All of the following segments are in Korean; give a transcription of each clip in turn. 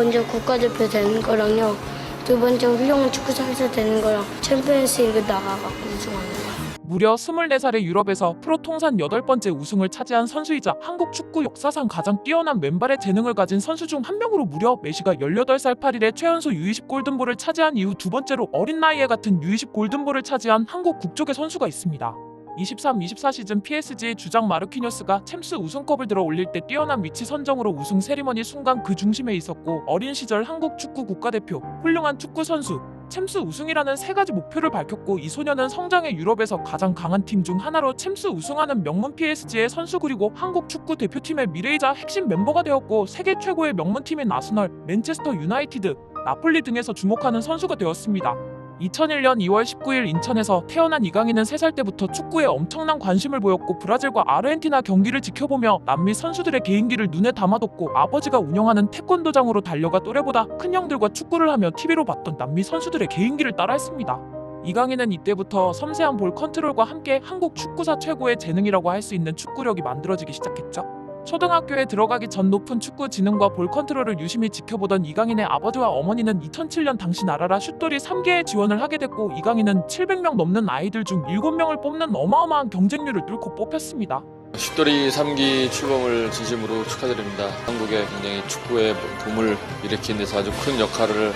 먼저 국가대표 되는 거랑요. 두 번째 훌륭한 축구 선수 되는 거랑 챔피언스 리그 나가갖고 우승하는 거예요. 무려 24살의 유럽에서 프로 통산 8번째 우승을 차지한 선수이자 한국 축구 역사상 가장 뛰어난 왼발의 재능을 가진 선수 중 한 명으로 무려 메시가 18살 8일에 최연소 U20 골든볼을 차지한 이후 두 번째로 어린 나이에 같은 U20 골든볼을 차지한 한국 국적의 선수가 있습니다. 23-24 시즌 PSG 주장 마르키뇨스가 챔스 우승컵을 들어 올릴 때 뛰어난 위치 선정으로 우승 세리머니 순간 그 중심에 있었고, 어린 시절 한국 축구 국가대표, 훌륭한 축구 선수, 챔스 우승이라는 세 가지 목표를 밝혔고, 이 소년은 성장해 유럽에서 가장 강한 팀 중 하나로 챔스 우승하는 명문 PSG의 선수, 그리고 한국 축구 대표팀의 미래이자 핵심 멤버가 되었고, 세계 최고의 명문팀인 아스널, 맨체스터 유나이티드, 나폴리 등에서 주목하는 선수가 되었습니다. 2001년 2월 19일 인천에서 태어난 이강인은 3살 때부터 축구에 엄청난 관심을 보였고, 브라질과 아르헨티나 경기를 지켜보며 남미 선수들의 개인기를 눈에 담아뒀고, 아버지가 운영하는 태권도장으로 달려가 또래보다 큰 형들과 축구를 하며 TV로 봤던 남미 선수들의 개인기를 따라했습니다. 이강인은 이때부터 섬세한 볼 컨트롤과 함께 한국 축구사 최고의 재능이라고 할 수 있는 축구력이 만들어지기 시작했죠. 초등학교에 들어가기 전 높은 축구 지능과 볼 컨트롤을 유심히 지켜보던 이강인의 아버지와 어머니는 2007년 당시 나라라 슛돌이 3개에 지원을 하게 됐고, 이강인은 700명 넘는 아이들 중 7명을 뽑는 어마어마한 경쟁률을 뚫고 뽑혔습니다. 슛돌이 3기 출범을 진심으로 축하드립니다. 한국에 굉장히 축구에 붐을 일으키는 데서 아주 큰 역할을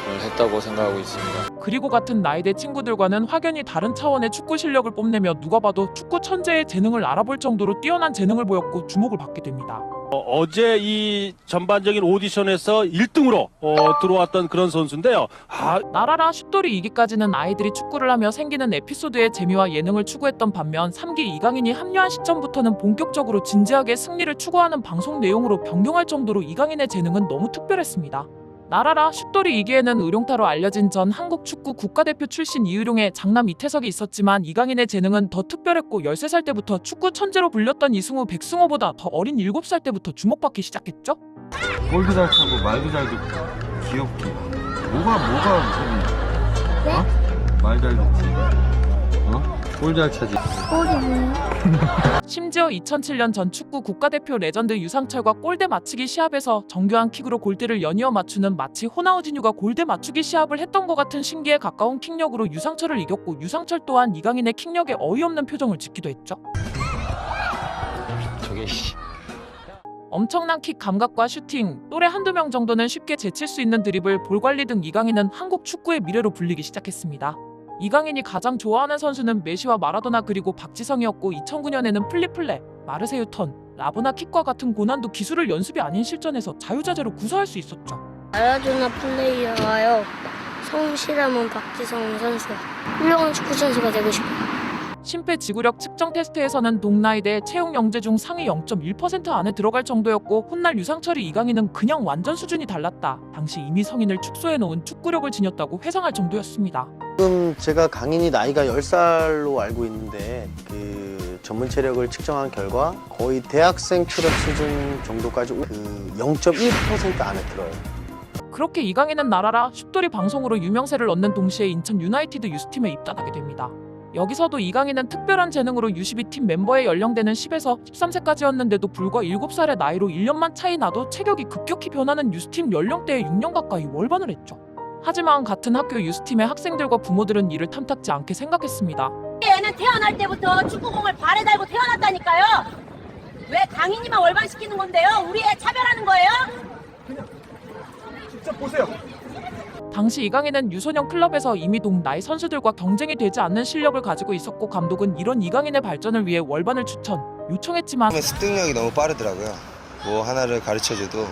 했다고 생각하고 있습니다. 그리고 같은 나이대 친구들과는 확연히 다른 차원의 축구 실력을 뽐내며 누가 봐도 축구 천재의 재능을 알아볼 정도로 뛰어난 재능을 보였고 주목을 받게 됩니다. 어제 이 전반적인 오디션에서 1등으로 들어왔던 그런 선수인데요. 나라라 슛돌이 2기까지는 아이들이 축구를 하며 생기는 에피소드의 재미와 예능을 추구했던 반면, 3기 이강인이 합류한 시점부터는 본격적으로 진지하게 승리를 추구하는 방송 내용으로 변경할 정도로 이강인의 재능은 너무 특별했습니다. 나라라 슛돌이 2기에는 의룡타로 알려진 전 한국 축구 국가대표 출신 이의룡의 장남 이태석이 있었지만, 이강인의 재능은 더 특별했고 13살 때부터 축구 천재로 불렸던 이승우 백승호보다 더 어린 7살 때부터 주목받기 시작했죠. 골도 잘 차고 말도 잘 듣고 귀엽고 뭐가 무슨 말 잘 듣지 골 잘 차지. 심지어 2007년 전 축구 국가대표 레전드 유상철과 골대 맞추기 시합에서 정교한 킥으로 골대를 연이어 맞추는 마치 호나우지뉴가 골대 맞추기 시합을 했던 것 같은 신기에 가까운 킥력으로 유상철을 이겼고, 유상철 또한 이강인의 킥력에 어이없는 표정을 짓기도 했죠. 엄청난 킥 감각과 슈팅, 또래 한두 명 정도는 쉽게 제칠 수 있는 드리블, 볼 관리 등 이강인은 한국 축구의 미래로 불리기 시작했습니다. 이강인이 가장 좋아하는 선수는 메시와 마라도나 그리고 박지성이었고, 2009년에는 플리플레, 마르세유 턴, 라보나 킥과 같은 고난도 기술을 연습이 아닌 실전에서 자유자재로 구사할 수 있었죠. 마라도나 플레이어가요. 성실함은 박지성 선수. 훌륭한 축구 선수가 되고 싶어요. 심폐지구력 측정 테스트에서는 동나이대 체육 영재 중 상위 0.1% 안에 들어갈 정도였고, 훗날 유상철이 이강인은 그냥 완전 수준이 달랐다, 당시 이미 성인을 축소해놓은 축구력을 지녔다고 회상할 정도였습니다. 지금 제가 강인이 나이가 10살로 알고 있는데, 그 전문 체력을 측정한 결과 거의 대학생 체력 수준 정도까지 0.1% 안에 들어요. 그렇게 이강인은 나라라 슛돌이 방송으로 유명세를 얻는 동시에 인천 유나이티드 유스팀에 입단하게 됩니다. 여기서도 이강인은 특별한 재능으로 U12 팀 멤버의 연령대는 10에서 13세까지였는데도 불과 7살의 나이로 1년만 차이 나도 체격이 급격히 변하는 유스팀 연령대에 6년 가까이 월반을 했죠. 하지만 같은 학교 유스팀의 학생들과 부모들은 이를 탐탁지 않게 생각했습니다. 얘는 태어날 때부터 축구공을 발에 달고 태어났다니까요. 왜 강인이만 월반시키는 건데요? 우리 애 차별하는 거예요? 직접 보세요. 당시 이강인은 유소년 클럽에서 이미 동나이 선수들과 경쟁이 되지 않는 실력을 가지고 있었고, 감독은 이런 이강인의 발전을 위해 월반을 요청했지만 습득력이 너무 빠르더라고요. 뭐 하나를 가르쳐줘도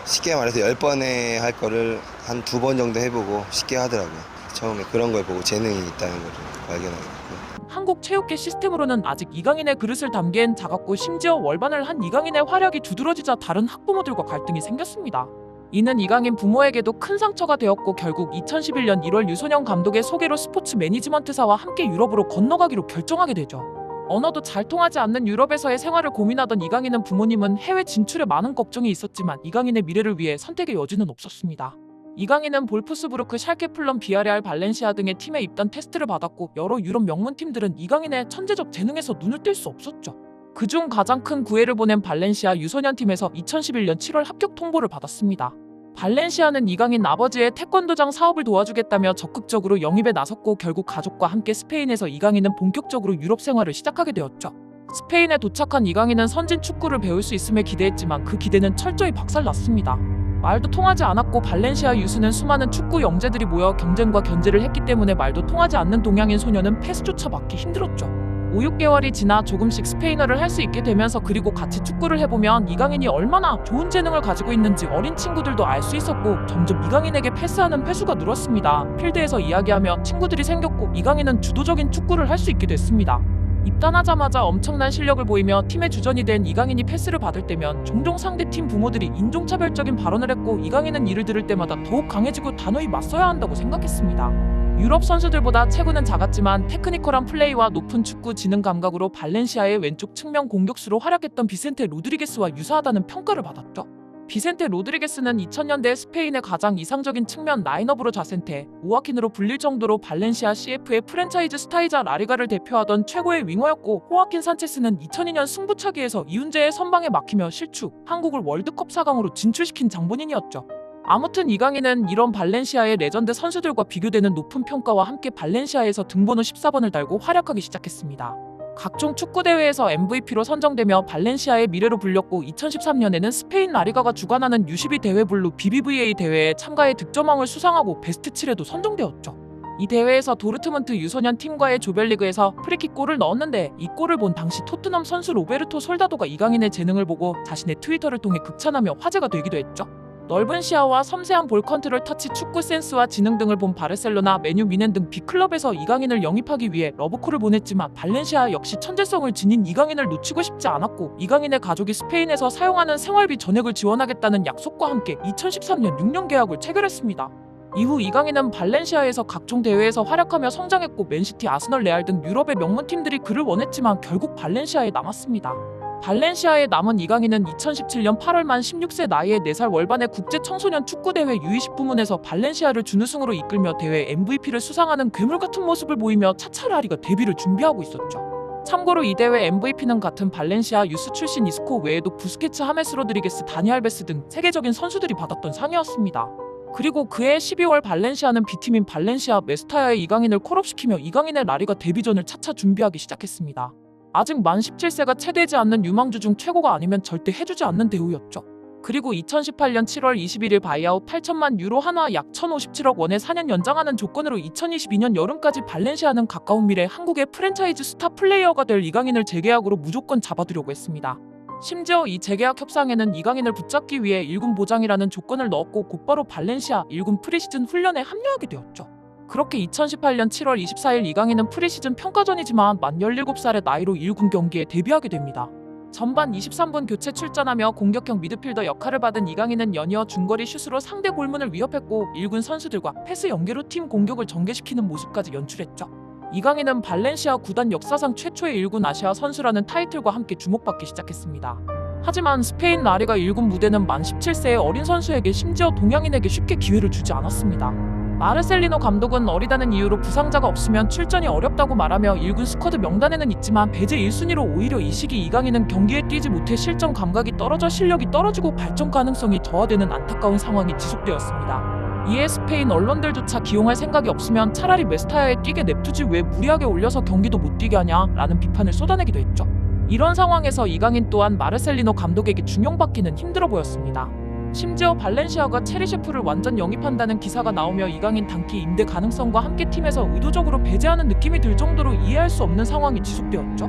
쉽게 말해서 10번에 할 거를 한 2번 정도 해보고 쉽게 하더라고요. 처음에 그런 걸 보고 재능이 있다는 걸 발견하게 됐고. 한국 체육계 시스템으로는 아직 이강인의 그릇을 담기엔 작았고, 심지어 월반을 한 이강인의 활약이 두드러지자 다른 학부모들과 갈등이 생겼습니다. 이는 이강인 부모에게도 큰 상처가 되었고, 결국 2011년 1월 유소년 감독의 소개로 스포츠 매니지먼트사와 함께 유럽으로 건너가기로 결정하게 되죠. 언어도 잘 통하지 않는 유럽에서의 생활을 고민하던 이강인은 부모님은 해외 진출에 많은 걱정이 있었지만 이강인의 미래를 위해 선택의 여지는 없었습니다. 이강인은 볼프스부르크, 샬케, 플럼, 비아레알, 발렌시아 등의 팀에 입단 테스트를 받았고, 여러 유럽 명문팀들은 이강인의 천재적 재능에서 눈을 뗄 수 없었죠. 그중 가장 큰 구애를 보낸 발렌시아 유소년팀에서 2011년 7월 합격 통보를 받았습니다. 발렌시아는 이강인 아버지의 태권도장 사업을 도와주겠다며 적극적으로 영입에 나섰고 결국 가족과 함께 스페인에서 이강인은 본격적으로 유럽 생활을 시작하게 되었죠. 스페인에 도착한 이강인은 선진 축구를 배울 수 있음에 기대했지만 그 기대는 철저히 박살났습니다. 말도 통하지 않았고 발렌시아 유스는 수많은 축구 영재들이 모여 경쟁과 견제를 했기 때문에 말도 통하지 않는 동양인 소녀는 패스조차 받기 힘들었죠. 5-6개월이 지나 조금씩 스페인어를 할 수 있게 되면서 그리고 같이 축구를 해보면 이강인이 얼마나 좋은 재능을 가지고 있는지 어린 친구들도 알 수 있었고 점점 이강인에게 패스하는 횟수가 늘었습니다. 필드에서 이야기하며 친구들이 생겼고 이강인은 주도적인 축구를 할 수 있게 됐습니다. 입단하자마자 엄청난 실력을 보이며 팀의 주전이 된 이강인이 패스를 받을 때면 종종 상대팀 부모들이 인종차별적인 발언을 했고 이강인은 이를 들을 때마다 더욱 강해지고 단호히 맞서야 한다고 생각했습니다. 유럽 선수들보다 체구는 작았지만 테크니컬한 플레이와 높은 축구 지능 감각으로 발렌시아의 왼쪽 측면 공격수로 활약했던 비센테 로드리게스와 유사하다는 평가를 받았죠. 비센테 로드리게스는 2000년대 스페인의 가장 이상적인 측면 라인업으로 자센테, 오아킨으로 불릴 정도로 발렌시아 CF의 프랜차이즈 스타이자 라리가를 대표하던 최고의 윙어였고 호아킨 산체스는 2002년 승부차기에서 이훈재의 선방에 막히며 실축, 한국을 월드컵 4강으로 진출시킨 장본인이었죠. 아무튼 이강인은 이런 발렌시아의 레전드 선수들과 비교되는 높은 평가와 함께 발렌시아에서 등번호 14번을 달고 활약하기 시작했습니다. 각종 축구대회에서 MVP로 선정되며 발렌시아의 미래로 불렸고 2013년에는 스페인 라리가가 주관하는 U12 대회블루 BBVA 대회에 참가해 득점왕을 수상하고 베스트 7에도 선정되었죠. 이 대회에서 도르트문트 유소년 팀과의 조별리그에서 프리킥 골을 넣었는데 이 골을 본 당시 토트넘 선수 로베르토 솔다도가 이강인의 재능을 보고 자신의 트위터를 통해 극찬하며 화제가 되기도 했죠. 넓은 시야와 섬세한 볼 컨트롤, 터치, 축구 센스와 지능 등을 본 바르셀로나, 메뉴, 미넨 등 빅클럽에서 이강인을 영입하기 위해 러브콜을 보냈지만 발렌시아 역시 천재성을 지닌 이강인을 놓치고 싶지 않았고 이강인의 가족이 스페인에서 사용하는 생활비 전액을 지원하겠다는 약속과 함께 2013년 6년 계약을 체결했습니다. 이후 이강인은 발렌시아에서 각종 대회에서 활약하며 성장했고 맨시티, 아스널, 레알 등 유럽의 명문팀들이 그를 원했지만 결국 발렌시아에 남았습니다. 발렌시아에 남은 이강인은 2017년 8월 만 16세 나이에 4살 월반의 국제 청소년 축구대회 U20 부문에서 발렌시아를 준우승으로 이끌며 대회 MVP를 수상하는 괴물같은 모습을 보이며 차차 라리가 데뷔를 준비하고 있었죠. 참고로 이 대회 MVP는 같은 발렌시아 유스 출신 이스코 외에도 부스케츠, 하메스 로드리게스, 다니 알베스 등 세계적인 선수들이 받았던 상이었습니다. 그리고 그해 12월 발렌시아는 B팀인 발렌시아 메스타야에 이강인을 콜업시키며 이강인의 라리가 데뷔전을 차차 준비하기 시작했습니다. 아직 만 17세가 채 되지 않는 유망주 중 최고가 아니면 절대 해주지 않는 대우였죠. 그리고 2018년 7월 21일 바이아웃 8천만 유로 한화 약 1,057억 원에 4년 연장하는 조건으로 2022년 여름까지 발렌시아는 가까운 미래 한국의 프랜차이즈 스타 플레이어가 될 이강인을 재계약으로 무조건 잡아두려고 했습니다. 심지어 이 재계약 협상에는 이강인을 붙잡기 위해 1군 보장이라는 조건을 넣었고 곧바로 발렌시아 1군 프리시즌 훈련에 합류하게 되었죠. 그렇게 2018년 7월 24일 이강인은 프리시즌 평가전이지만 만 17살의 나이로 1군 경기에 데뷔하게 됩니다. 전반 23분 교체 출전하며 공격형 미드필더 역할을 받은 이강인은 연이어 중거리 슛으로 상대 골문을 위협했고 1군 선수들과 패스 연계로 팀 공격을 전개시키는 모습까지 연출했죠. 이강인은 발렌시아 구단 역사상 최초의 1군 아시아 선수라는 타이틀과 함께 주목받기 시작했습니다. 하지만 스페인 라리가 1군 무대는 만 17세의 어린 선수에게 심지어 동양인에게 쉽게 기회를 주지 않았습니다. 마르셀리노 감독은 어리다는 이유로 부상자가 없으면 출전이 어렵다고 말하며 1군 스쿼드 명단에는 있지만 배제 1순위로 오히려 이 시기 이강인은 경기에 뛰지 못해 실전 감각이 떨어져 실력이 떨어지고 발전 가능성이 저하되는 안타까운 상황이 지속되었습니다. 이에 스페인 언론들조차 기용할 생각이 없으면 차라리 메스타야에 뛰게 냅두지 왜 무리하게 올려서 경기도 못 뛰게 하냐 라는 비판을 쏟아내기도 했죠. 이런 상황에서 이강인 또한 마르셀리노 감독에게 중용받기는 힘들어 보였습니다. 심지어 발렌시아가 체리셰프를 완전 영입한다는 기사가 나오며 이강인 단기 임대 가능성과 함께 팀에서 의도적으로 배제하는 느낌이 들 정도로 이해할 수 없는 상황이 지속되었죠.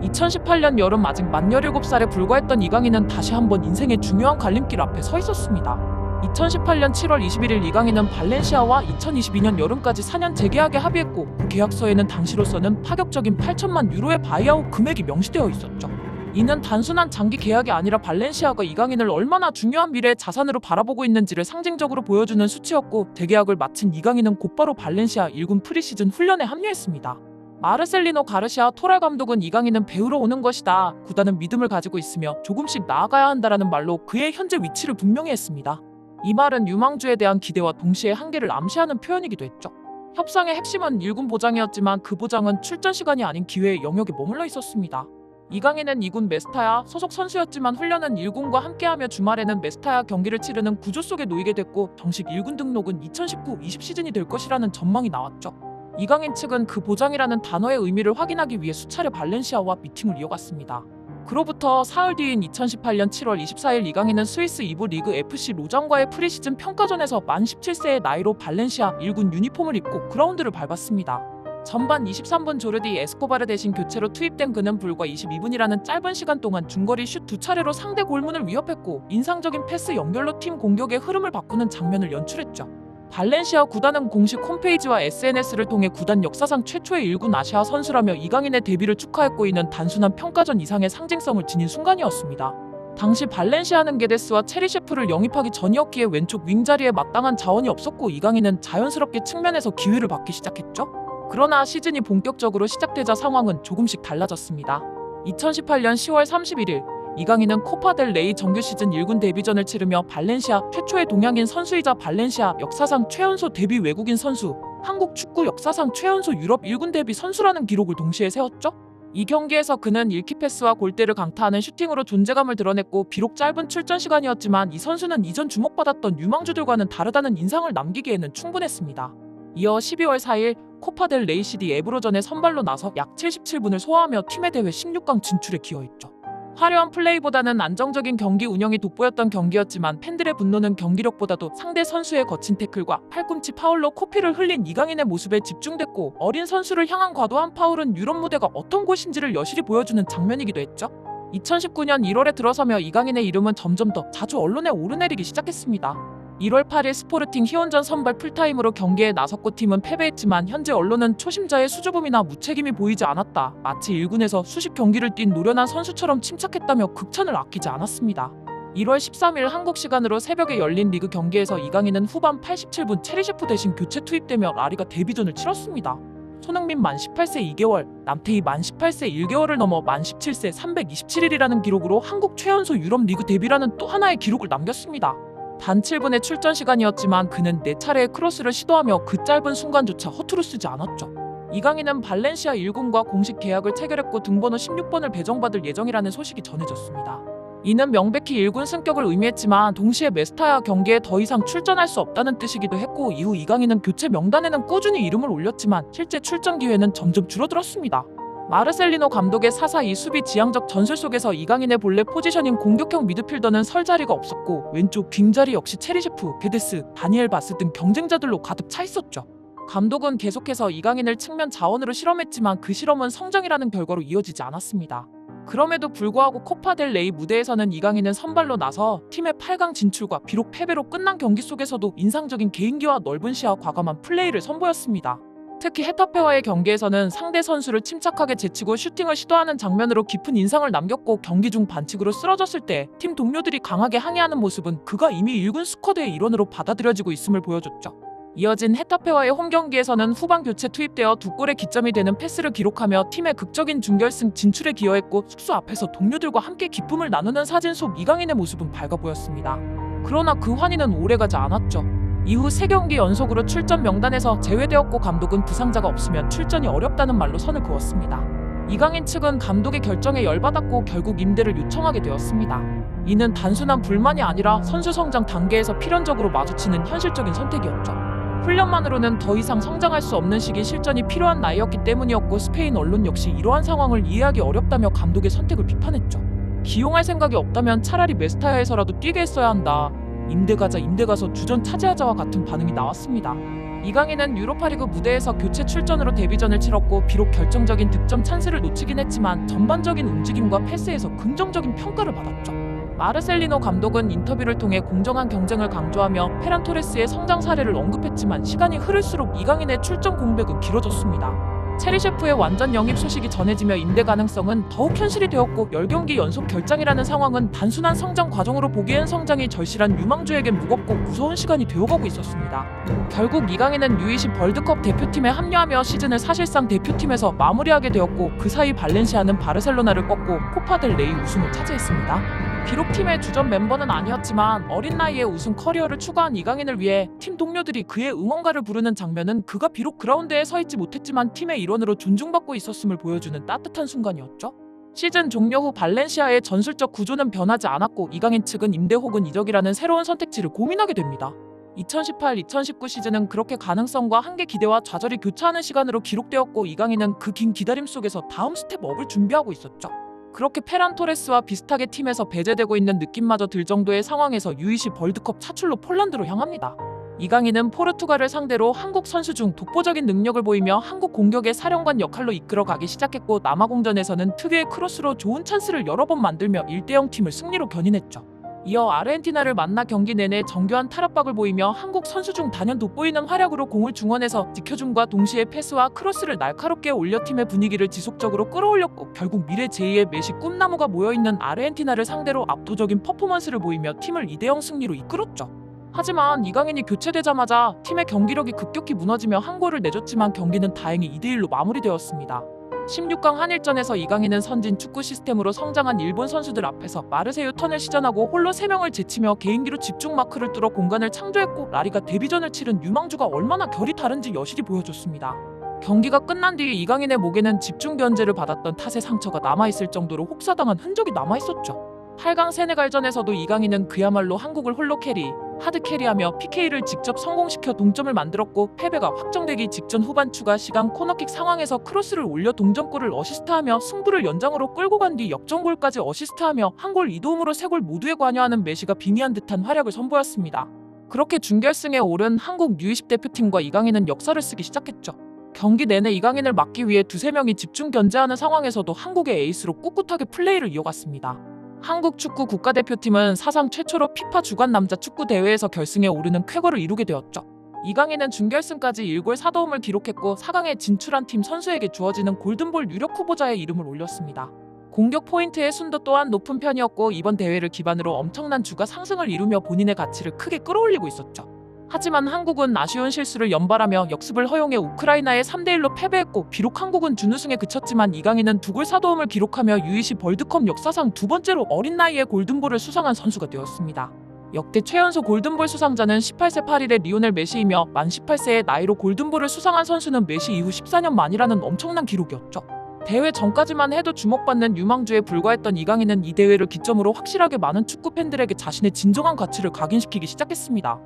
2018년 여름 아직 만 17살에 불과했던 이강인은 다시 한번 인생의 중요한 갈림길 앞에 서 있었습니다. 2018년 7월 21일 이강인은 발렌시아와 2022년 여름까지 4년 재계약에 합의했고 그 계약서에는 당시로서는 파격적인 8천만 유로의 바이아웃 금액이 명시되어 있었죠. 이는 단순한 장기 계약이 아니라 발렌시아가 이강인을 얼마나 중요한 미래의 자산으로 바라보고 있는지를 상징적으로 보여주는 수치였고 재계약을 마친 이강인은 곧바로 발렌시아 1군 프리시즌 훈련에 합류했습니다. 마르셀리노 가르시아 토랄 감독은 이강인은 배우러 오는 것이다. 구단은 믿음을 가지고 있으며 조금씩 나아가야 한다라는 말로 그의 현재 위치를 분명히 했습니다. 이 말은 유망주에 대한 기대와 동시에 한계를 암시하는 표현이기도 했죠. 협상의 핵심은 1군 보장이었지만 그 보장은 출전 시간이 아닌 기회의 영역에 머물러 있었습니다. 이강인은 2군 메스타야 소속 선수였지만 훈련은 1군과 함께하며 주말에는 메스타야 경기를 치르는 구조 속에 놓이게 됐고 정식 1군 등록은 2019-20 시즌이 될 것이라는 전망이 나왔죠. 이강인 측은 그 보장이라는 단어의 의미를 확인하기 위해 수차례 발렌시아와 미팅을 이어갔습니다. 그로부터 사흘 뒤인 2018년 7월 24일 이강인은 스위스 2부 리그 FC 로장과의 프리시즌 평가전에서 만 17세의 나이로 발렌시아 1군 유니폼을 입고 그라운드를 밟았습니다. 전반 23분 조르디 에스코바르 대신 교체로 투입된 그는 불과 22분이라는 짧은 시간 동안 중거리 슛 2차례로 상대 골문을 위협했고 인상적인 패스 연결로 팀 공격의 흐름을 바꾸는 장면을 연출했죠. 발렌시아 구단은 공식 홈페이지와 SNS를 통해 구단 역사상 최초의 1군 아시아 선수라며 이강인의 데뷔를 축하했고 이는 단순한 평가전 이상의 상징성을 지닌 순간이었습니다. 당시 발렌시아는 게데스와 체리셰프를 영입하기 전이었기에 왼쪽 윙 자리에 마땅한 자원이 없었고 이강인은 자연스럽게 측면에서 기회를 받기 시작했죠. 그러나 시즌이 본격적으로 시작되자 상황은 조금씩 달라졌습니다. 2018년 10월 31일 이강인은 코파델 레이 정규 시즌 1군 데뷔전을 치르며 발렌시아 최초의 동양인 선수이자 발렌시아 역사상 최연소 데뷔 외국인 선수, 한국 축구 역사상 최연소 유럽 1군 데뷔 선수라는 기록을 동시에 세웠죠. 이 경기에서 그는 일키 패스와 골대를 강타하는 슈팅으로 존재감을 드러냈고 비록 짧은 출전 시간이었지만 이 선수는 이전 주목받았던 유망주들과는 다르다는 인상을 남기기에는 충분했습니다. 이어 12월 4일 코파델 레이 CD 에브로전에 선발로 나서 약 77분을 소화하며 팀의 대회 16강 진출에 기여했죠. 화려한 플레이보다는 안정적인 경기 운영이 돋보였던 경기였지만 팬들의 분노는 경기력보다도 상대 선수의 거친 태클과 팔꿈치 파울로 코피를 흘린 이강인의 모습에 집중됐고 어린 선수를 향한 과도한 파울은 유럽 무대가 어떤 곳인지를 여실히 보여주는 장면이기도 했죠. 2019년 1월에 들어서며 이강인의 이름은 점점 더 자주 언론에 오르내리기 시작했습니다. 1월 8일 스포르팅 희원전 선발 풀타임으로 경기에 나섰고 팀은 패배했지만 현재 언론은 초심자의 수줍음이나 무책임이 보이지 않았다. 마치 1군에서 수십 경기를 뛴 노련한 선수처럼 침착했다며 극찬을 아끼지 않았습니다. 1월 13일 한국 시간으로 새벽에 열린 리그 경기에서 이강인은 후반 87분 체리셰프 대신 교체 투입되며 라리가 데뷔전을 치렀습니다. 손흥민 만 18세 2개월, 남태희 만 18세 1개월을 넘어 만 17세 327일이라는 기록으로 한국 최연소 유럽 리그 데뷔라는 또 하나의 기록을 남겼습니다. 단 7분의 출전 시간이었지만 그는 4차례의 크로스를 시도하며 그 짧은 순간조차 허투루 쓰지 않았죠. 이강인은 발렌시아 1군과 공식 계약을 체결했고 등번호 16번을 배정받을 예정이라는 소식이 전해졌습니다. 이는 명백히 1군 승격을 의미했지만 동시에 메스타야 경기에 더 이상 출전할 수 없다는 뜻이기도 했고 이후 이강인은 교체 명단에는 꾸준히 이름을 올렸지만 실제 출전 기회는 점점 줄어들었습니다. 마르셀리노 감독의 4-4-2 수비 지향적 전술 속에서 이강인의 본래 포지션인 공격형 미드필더는 설 자리가 없었고 왼쪽 빙자리 역시 체리셰프, 게데스, 다니엘 바스 등 경쟁자들로 가득 차 있었죠. 감독은 계속해서 이강인을 측면 자원으로 실험했지만 그 실험은 성장이라는 결과로 이어지지 않았습니다. 그럼에도 불구하고 코파델 레이 무대에서는 이강인은 선발로 나서 팀의 8강 진출과 비록 패배로 끝난 경기 속에서도 인상적인 개인기와 넓은 시야 과감한 플레이를 선보였습니다. 특히 헤타페와의 경기에서는 상대 선수를 침착하게 제치고 슈팅을 시도하는 장면으로 깊은 인상을 남겼고 경기 중 반칙으로 쓰러졌을 때 팀 동료들이 강하게 항의하는 모습은 그가 이미 1군 스쿼드의 일원으로 받아들여지고 있음을 보여줬죠. 이어진 헤타페와의 홈경기에서는 후반 교체 투입되어 2골의 기점이 되는 패스를 기록하며 팀의 극적인 준결승 진출에 기여했고 숙소 앞에서 동료들과 함께 기쁨을 나누는 사진 속 이강인의 모습은 밝아 보였습니다. 그러나 그 환희는 오래가지 않았죠. 이후 3경기 연속으로 출전 명단에서 제외되었고 감독은 부상자가 없으면 출전이 어렵다는 말로 선을 그었습니다. 이강인 측은 감독의 결정에 열받았고 결국 임대를 요청하게 되었습니다. 이는 단순한 불만이 아니라 선수 성장 단계에서 필연적으로 마주치는 현실적인 선택이었죠. 훈련만으로는 더 이상 성장할 수 없는 시기 실전이 필요한 나이였기 때문이었고 스페인 언론 역시 이러한 상황을 이해하기 어렵다며 감독의 선택을 비판했죠. 기용할 생각이 없다면 차라리 메스타야에서라도 뛰게 했어야 한다. 임대 가서 주전 차지하자와 같은 반응이 나왔습니다. 이강인은 유로파리그 무대에서 교체 출전으로 데뷔전을 치렀고 비록 결정적인 득점 찬스를 놓치긴 했지만 전반적인 움직임과 패스에서 긍정적인 평가를 받았죠. 마르셀리노 감독은 인터뷰를 통해 공정한 경쟁을 강조하며 페란 토레스의 성장 사례를 언급했지만 시간이 흐를수록 이강인의 출전 공백은 길어졌습니다. 체리셰프의 완전 영입 소식이 전해지며 임대 가능성은 더욱 현실이 되었고 10경기 연속 결장이라는 상황은 단순한 성장 과정으로 보기엔 성장이 절실한 유망주에겐 무겁고 무서운 시간이 되어가고 있었습니다. 결국 이강인은 U20 월드컵 대표팀에 합류하며 시즌을 사실상 대표팀에서 마무리하게 되었고 그 사이 발렌시아는 바르셀로나를 꺾고 코파델 레이 우승을 차지했습니다. 비록 팀의 주전 멤버는 아니었지만 어린 나이에 우승 커리어를 추구한 이강인을 위해 팀 동료들이 그의 응원가를 부르는 장면은 그가 비록 그라운드에 서 있지 못했지만 팀의 일원으로 존중받고 있었음을 보여주는 따뜻한 순간이었죠. 시즌 종료 후 발렌시아의 전술적 구조는 변하지 않았고 이강인 측은 임대 혹은 이적이라는 새로운 선택지를 고민하게 됩니다. 2018-2019 시즌은 그렇게 가능성과 한계 기대와 좌절이 교차하는 시간으로 기록되었고 이강인은 그 긴 기다림 속에서 다음 스텝업을 준비하고 있었죠. 그렇게 페란 토레스와 비슷하게 팀에서 배제되고 있는 느낌마저 들 정도의 상황에서 U20 월드컵 차출로 폴란드로 향합니다. 이강인은 포르투갈을 상대로 한국 선수 중 독보적인 능력을 보이며 한국 공격의 사령관 역할로 이끌어가기 시작했고 남아공전에서는 특유의 크로스로 좋은 찬스를 여러 번 만들며 1대0 팀을 승리로 견인했죠. 이어 아르헨티나를 만나 경기 내내 정교한 탈압박을 보이며 한국 선수 중 단연 돋보이는 활약으로 공을 중원에서 지켜줌과 동시에 패스와 크로스를 날카롭게 올려 팀의 분위기를 지속적으로 끌어올렸고 결국 미래 제2의 메시 꿈나무가 모여있는 아르헨티나를 상대로 압도적인 퍼포먼스를 보이며 팀을 2대0 승리로 이끌었죠. 하지만 이강인이 교체되자마자 팀의 경기력이 급격히 무너지며 한 골을 내줬지만 경기는 다행히 2대1로 마무리되었습니다. 16강 한일전에서 이강인은 선진 축구 시스템으로 성장한 일본 선수들 앞에서 마르세유 턴을 시전하고 홀로 3명을 제치며 개인기로 집중 마크를 뚫어 공간을 창조했고 라리가 데뷔전을 치른 유망주가 얼마나 결이 다른지 여실히 보여줬습니다. 경기가 끝난 뒤 이강인의 목에는 집중 견제를 받았던 탓의 상처가 남아있을 정도로 혹사당한 흔적이 남아있었죠. 8강 세네갈전에서도 이강인은 그야말로 한국을 홀로 캐리, 하드 캐리하며 PK를 직접 성공시켜 동점을 만들었고 패배가 확정되기 직전 후반 추가 시간 코너킥 상황에서 크로스를 올려 동점골을 어시스트하며 승부를 연장으로 끌고 간 뒤 역전골까지 어시스트하며 한 골 2도움으로 3골 모두에 관여하는 메시가 빙의한 듯한 활약을 선보였습니다. 그렇게 준결승에 오른 한국 U20 대표팀과 이강인은 역사를 쓰기 시작했죠. 경기 내내 이강인을 막기 위해 두세 명이 집중 견제하는 상황에서도 한국의 에이스로 꿋꿋하게 플레이를 이어갔습니다. 한국 축구 국가대표팀은 사상 최초로 피파 주간 남자 축구 대회에서 결승에 오르는 쾌거를 이루게 되었죠. 이강인은 준결승까지 1골 4도움을 기록했고 4강에 진출한 팀 선수에게 주어지는 골든볼 유력 후보자의 이름을 올렸습니다. 공격 포인트의 순도 또한 높은 편이었고 이번 대회를 기반으로 엄청난 주가 상승을 이루며 본인의 가치를 크게 끌어올리고 있었죠. 하지만 한국은 아쉬운 실수를 연발하며 역습을 허용해 우크라이나에 3대1로 패배했고 비록 한국은 준우승에 그쳤지만 이강인은 2골 4도움을 기록하며 U20 월드컵 역사상 두 번째로 어린 나이에 골든볼을 수상한 선수가 되었습니다. 역대 최연소 골든볼 수상자는 18세 8일의 리오넬 메시이며 만 18세의 나이로 골든볼을 수상한 선수는 메시 이후 14년 만이라는 엄청난 기록이었죠. 대회 전까지만 해도 주목받는 유망주에 불과했던 이강인은 이 대회를 기점으로 확실하게 많은 축구 팬들에게 자신의 진정한 가치를 각인시키기 시작했습니다.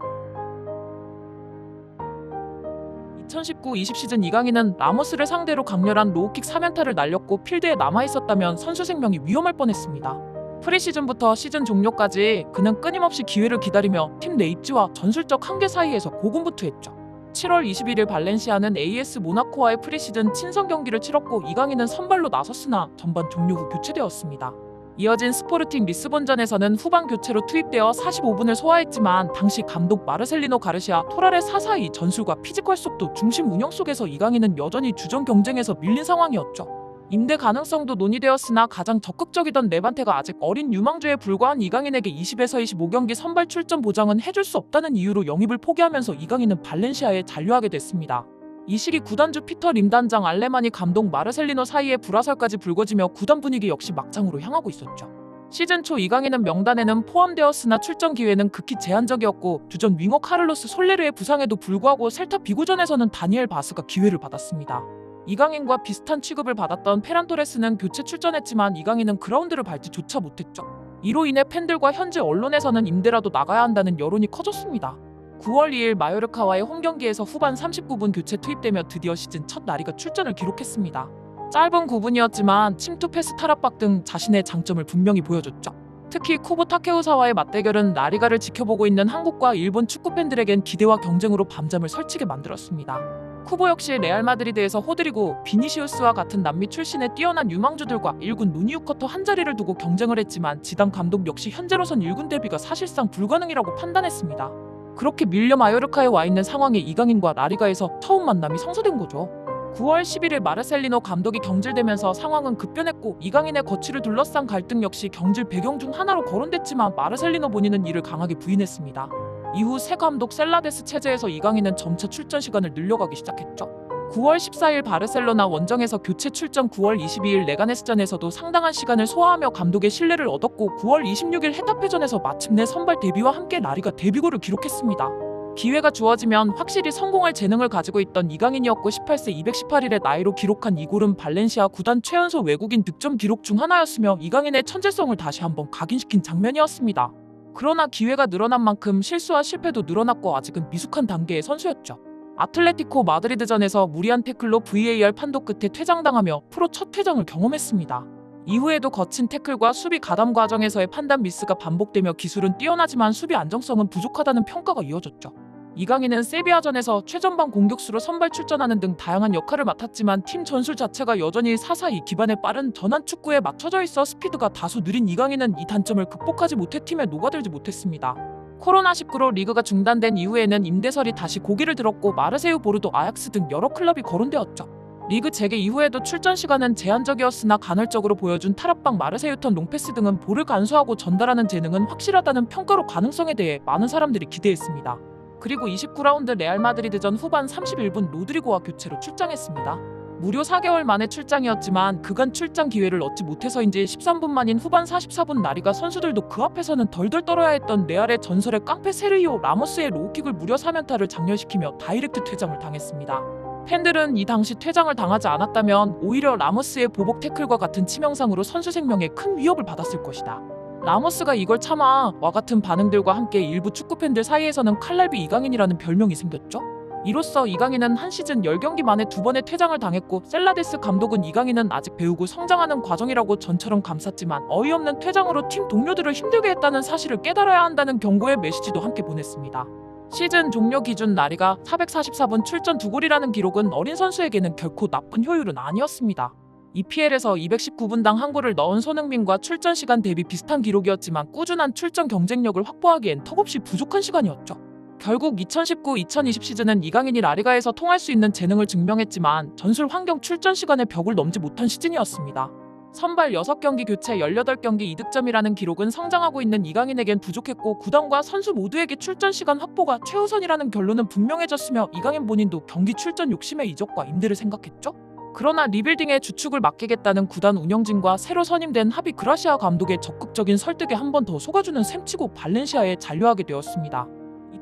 2019-20 시즌 이강인은 라모스를 상대로 강렬한 로우킥 3연타를 날렸고 필드에 남아있었다면 선수 생명이 위험할 뻔했습니다. 프리시즌부터 시즌 종료까지 그는 끊임없이 기회를 기다리며 팀 내 입지와 전술적 한계 사이에서 고군분투했죠. 7월 21일 발렌시아는 AS 모나코와의 프리시즌 친선 경기를 치렀고 이강인은 선발로 나섰으나 전반 종료 후 교체되었습니다. 이어진 스포르팅 리스본전에서는 후반 교체로 투입되어 45분을 소화했지만 당시 감독 마르셀리노 가르시아 토랄의 4-4-2 전술과 피지컬 속도 중심 운영 속에서 이강인은 여전히 주전 경쟁에서 밀린 상황이었죠. 임대 가능성도 논의되었으나 가장 적극적이던 레반테가 아직 어린 유망주에 불과한 이강인에게 20에서 25경기 선발 출전 보장은 해줄 수 없다는 이유로 영입을 포기하면서 이강인은 발렌시아에 잔류하게 됐습니다. 이 시기 구단주 피터 림 단장 알레마니 감독 마르셀리노 사이에 불화설까지 불거지며 구단 분위기 역시 막장으로 향하고 있었죠. 시즌 초 이강인은 명단에는 포함되었으나 출전 기회는 극히 제한적이었고 주전 윙어 카를로스 솔레르의 부상에도 불구하고 셀타 비고전에서는 다니엘 바스가 기회를 받았습니다. 이강인과 비슷한 취급을 받았던 페란 토레스는 교체 출전했지만 이강인은 그라운드를 밟지조차 못했죠. 이로 인해 팬들과 현지 언론에서는 임대라도 나가야 한다는 여론이 커졌습니다. 9월 2일 마요르카와의 홈경기에서 후반 39분 교체 투입되며 드디어 시즌 첫 라리가 출전을 기록했습니다. 짧은 9분이었지만 침투 패스 탈압박 등 자신의 장점을 분명히 보여줬죠. 특히 쿠보 타케우사와의 맞대결은 라리가를 지켜보고 있는 한국과 일본 축구팬들에겐 기대와 경쟁으로 밤잠을 설치게 만들었습니다. 쿠보 역시 레알 마드리드에서 호드리고 비니시우스와 같은 남미 출신의 뛰어난 유망주들과 1군 누니우커터 한 자리를 두고 경쟁을 했지만 지단 감독 역시 현재로선 1군 데뷔가 사실상 불가능이라고 판단했습니다. 그렇게 밀려 마요르카에 와 있는 상황에 이강인과 라리가에서 처음 만남이 성사된 거죠. 9월 11일 마르셀리노 감독이 경질되면서 상황은 급변했고 이강인의 거취를 둘러싼 갈등 역시 경질 배경 중 하나로 거론됐지만 마르셀리노 본인은 이를 강하게 부인했습니다. 이후 새 감독 셀라데스 체제에서 이강인은 점차 출전 시간을 늘려가기 시작했죠. 9월 14일 바르셀로나 원정에서 교체 출전 9월 22일 레가네스전에서도 상당한 시간을 소화하며 감독의 신뢰를 얻었고 9월 26일 헤타페전에서 마침내 선발 데뷔와 함께 라리가 데뷔골을 기록했습니다. 기회가 주어지면 확실히 성공할 재능을 가지고 있던 이강인이었고 18세 218일의 나이로 기록한 이 골은 발렌시아 구단 최연소 외국인 득점 기록 중 하나였으며 이강인의 천재성을 다시 한번 각인시킨 장면이었습니다. 그러나 기회가 늘어난 만큼 실수와 실패도 늘어났고 아직은 미숙한 단계의 선수였죠. 아틀레티코 마드리드전에서 무리한 태클로 VAR 판독 끝에 퇴장당하며 프로 첫 퇴장을 경험했습니다. 이후에도 거친 태클과 수비 가담 과정에서의 판단 미스가 반복되며 기술은 뛰어나지만 수비 안정성은 부족하다는 평가가 이어졌죠. 이강인은 세비야전에서 최전방 공격수로 선발 출전하는 등 다양한 역할을 맡았지만 팀 전술 자체가 여전히 4-4-2 기반의 빠른 전환 축구에 맞춰져 있어 스피드가 다소 느린 이강인은 이 단점을 극복하지 못해 팀에 녹아들지 못했습니다. 코로나19로 리그가 중단된 이후에는 임대설이 다시 고개를 들었고 마르세유, 보르도, 아약스 등 여러 클럽이 거론되었죠. 리그 재개 이후에도 출전 시간은 제한적이었으나 간헐적으로 보여준 탈압박 마르세유턴 롱패스 등은 볼을 간수하고 전달하는 재능은 확실하다는 평가로 가능성에 대해 많은 사람들이 기대했습니다. 그리고 29라운드 레알 마드리드전 후반 31분 로드리고와 교체로 출장했습니다. 무려 4개월 만의 출장이었지만 그간 출장 기회를 얻지 못해서인지 13분 만인 후반 44분 나리가 선수들도 그 앞에서는 덜덜 떨어야 했던 레알의 전설의 깡패 세르히오 라모스의 로우킥을 무려 3연타를 장렬시키며 다이렉트 퇴장을 당했습니다. 팬들은 이 당시 퇴장을 당하지 않았다면 오히려 라모스의 보복 태클과 같은 치명상으로 선수 생명에 큰 위협을 받았을 것이다. 라모스가 이걸 참아 와 같은 반응들과 함께 일부 축구팬들 사이에서는 칼날비 이강인이라는 별명이 생겼죠. 이로써 이강인은 한 시즌 10경기 만에 2번의 퇴장을 당했고 셀라데스 감독은 이강인은 아직 배우고 성장하는 과정이라고 전처럼 감쌌지만 어이없는 퇴장으로 팀 동료들을 힘들게 했다는 사실을 깨달아야 한다는 경고의 메시지도 함께 보냈습니다. 시즌 종료 기준 나리가 444분 출전 2골이라는 기록은 어린 선수에게는 결코 나쁜 효율은 아니었습니다. EPL에서 219분당 한 골을 넣은 손흥민과 출전 시간 대비 비슷한 기록이었지만 꾸준한 출전 경쟁력을 확보하기엔 턱없이 부족한 시간이었죠. 결국 2019-2020 시즌은 이강인이 라리가에서 통할 수 있는 재능을 증명했지만 전술 환경 출전 시간의 벽을 넘지 못한 시즌이었습니다. 선발 6경기 교체 18경기 2득점이라는 기록은 성장하고 있는 이강인에겐 부족했고 구단과 선수 모두에게 출전 시간 확보가 최우선이라는 결론은 분명해졌으며 이강인 본인도 경기 출전 욕심의 이적과 임대를 생각했죠. 그러나 리빌딩의 주축을 맡기겠다는 구단 운영진과 새로 선임된 하비 그라시아 감독의 적극적인 설득에 한 번 더 속아주는 셈치고 발렌시아에 잔류하게 되었습니다.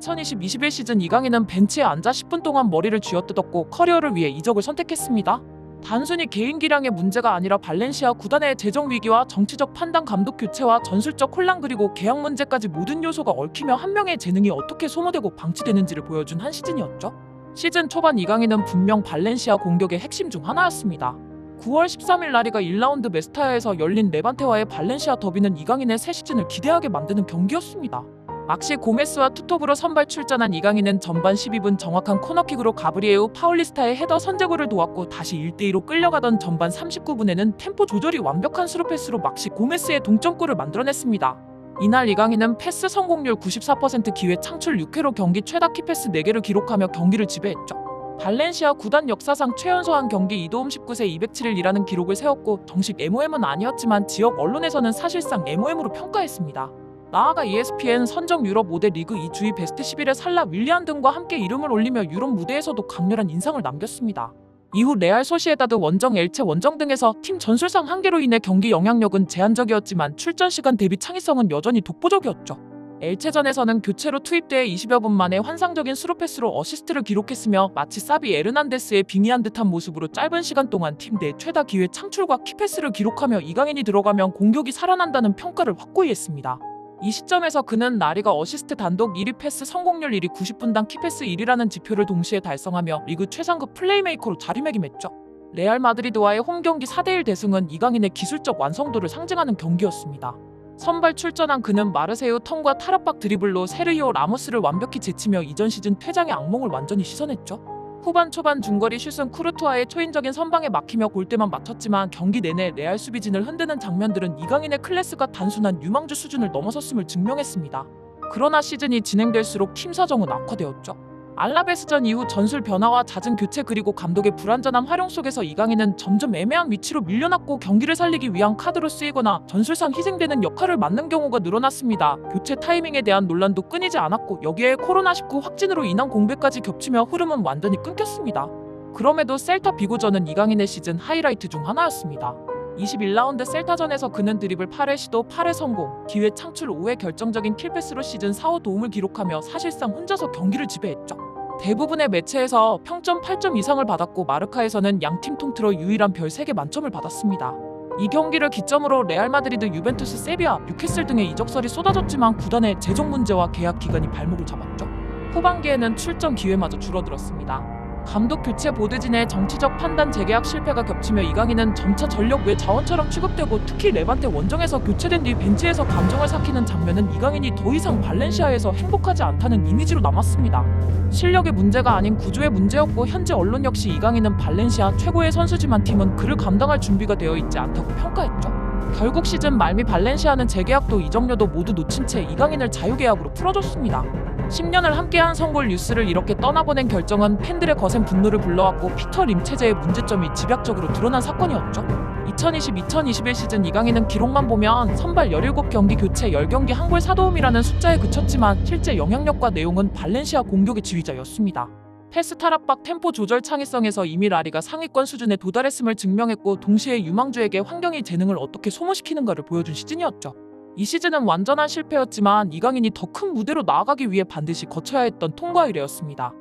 2020-21 시즌 이강인은 벤치에 앉아 10분 동안 머리를 쥐어뜯었고 커리어를 위해 이적을 선택했습니다. 단순히 개인 기량의 문제가 아니라 발렌시아 구단의 재정 위기와 정치적 판단, 감독 교체와 전술적 혼란 그리고 계약 문제까지 모든 요소가 얽히며 한 명의 재능이 어떻게 소모되고 방치되는지를 보여준 한 시즌이었죠. 시즌 초반 이강인은 분명 발렌시아 공격의 핵심 중 하나였습니다. 9월 13일 라리가 1라운드 메스타야에서 열린 레반테와의 발렌시아 더비는 이강인의 새 시즌을 기대하게 만드는 경기였습니다. 막시 고메스와 투톱으로 선발 출전한 이강인은 전반 12분 정확한 코너킥으로 가브리에우 파울리스타의 헤더 선제골을 도왔고 다시 1대2로 끌려가던 전반 39분에는 템포 조절이 완벽한 스루패스로 막시 고메스의 동점골을 만들어냈습니다. 이날 이강인은 패스 성공률 94%, 기회 창출 6회로 경기 최다 키패스 4개를 기록하며 경기를 지배했죠. 발렌시아 구단 역사상 최연소 한 경기 2도움 19세 207일이라는 기록을 세웠고 정식 MOM은 아니었지만 지역 언론에서는 사실상 MOM으로 평가했습니다. 나아가 ESPN 선정 유럽 5대 리그 2주의 베스트 11에 살라, 윌리안 등과 함께 이름을 올리며 유럽 무대에서도 강렬한 인상을 남겼습니다. 이후 레알 소시에다드, 원정 엘체, 원정 등에서 팀 전술상 한계로 인해 경기 영향력은 제한적이었지만 출전 시간 대비 창의성은 여전히 독보적이었죠. 엘체전에서는 교체로 투입돼 20여 분 만에 환상적인 스루패스로 어시스트를 기록했으며 마치 사비 에르난데스의 빙의한 듯한 모습으로 짧은 시간 동안 팀 내 최다 기회 창출과 키패스를 기록하며 이강인이 들어가면 공격이 살아난다는 평가를 확고히 했습니다. 이 시점에서 그는 라리가 어시스트 단독 1위, 패스 성공률 1위, 90분당 키패스 1위라는 지표를 동시에 달성하며 리그 최상급 플레이메이커로 자리매김했죠. 레알 마드리드와의 홈경기 4대1 대승은 이강인의 기술적 완성도를 상징하는 경기였습니다. 선발 출전한 그는 마르세유 턴과 탈압박 드리블로 세르히오 라모스를 완벽히 제치며 이전 시즌 퇴장의 악몽을 완전히 씻어냈죠. 후반 초반 중거리 슛은 쿠르투아의 초인적인 선방에 막히며 골대만 맞췄지만 경기 내내 레알 수비진을 흔드는 장면들은 이강인의 클래스가 단순한 유망주 수준을 넘어섰음을 증명했습니다. 그러나 시즌이 진행될수록 팀 사정은 악화되었죠. 알라베스전 이후 전술 변화와 잦은 교체 그리고 감독의 불완전한 활용 속에서 이강인은 점점 애매한 위치로 밀려났고 경기를 살리기 위한 카드로 쓰이거나 전술상 희생되는 역할을 맡는 경우가 늘어났습니다. 교체 타이밍에 대한 논란도 끊이지 않았고 여기에 코로나19 확진으로 인한 공백까지 겹치며 흐름은 완전히 끊겼습니다. 그럼에도 셀타 비고전은 이강인의 시즌 하이라이트 중 하나였습니다. 21라운드 셀타전에서 그는 드리블 8회 시도 8회 성공, 기회 창출 5회 결정적인 킬패스로 시즌 4호 도움을 기록하며 사실상 혼자서 경기를 지배했죠. 대부분의 매체에서 평점 8점 이상을 받았고 마르카에서는 양팀 통틀어 유일한 별 3개 만점을 받았습니다. 이 경기를 기점으로 레알 마드리드, 유벤투스, 세비야, 뉴캐슬 등의 이적설이 쏟아졌지만 구단의 재정 문제와 계약 기간이 발목을 잡았죠. 후반기에는 출전 기회마저 줄어들었습니다. 감독 교체 보드진의 정치적 판단 재계약 실패가 겹치며 이강인은 점차 전력 외 자원처럼 취급되고 특히 레반테 원정에서 교체된 뒤 벤치에서 감정을 삭히는 장면은 이강인이 더 이상 발렌시아에서 행복하지 않다는 이미지로 남았습니다. 실력의 문제가 아닌 구조의 문제였고 현재 언론 역시 이강인은 발렌시아 최고의 선수지만 팀은 그를 감당할 준비가 되어 있지 않다고 평가했죠. 결국 시즌 말 미 발렌시아는 재계약도 이적료도 모두 놓친 채 이강인을 자유계약으로 풀어줬습니다. 10년을 함께한 성골 뉴스를 이렇게 떠나보낸 결정은 팬들의 거센 분노를 불러왔고 피터 림 체제의 문제점이 집약적으로 드러난 사건이었죠. 2020-2021 시즌 이강인은 기록만 보면 선발 17경기 교체 10경기 한 골 4도움이라는 숫자에 그쳤지만 실제 영향력과 내용은 발렌시아 공격의 지휘자였습니다. 패스 탈압박, 템포 조절, 창의성에서 이미 라리가 상위권 수준에 도달했음을 증명했고 동시에 유망주에게 환경이 재능을 어떻게 소모시키는가를 보여준 시즌이었죠. 이 시즌은 완전한 실패였지만 이강인이 더 큰 무대로 나아가기 위해 반드시 거쳐야 했던 통과 의례였습니다.